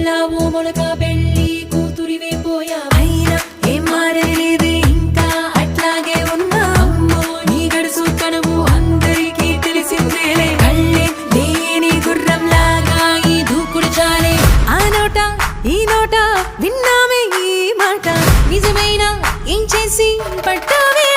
వెళ్ళావు మొలక పెళ్ళి కూతురివైపోయా అయినా ఏం మారలేదే ఇంకా అట్లాగే ఉన్నా అమ్మో నీ గడుసు కనువు అందరికీ తెలిసిందేలే కళ్ళే లేని గుర్రం లాగా ఈ దూకుడు చాలే ఆ నోట ఈ నోట విన్నామే ఈ మాట నిజమైన ఏం చేసి పట్టావే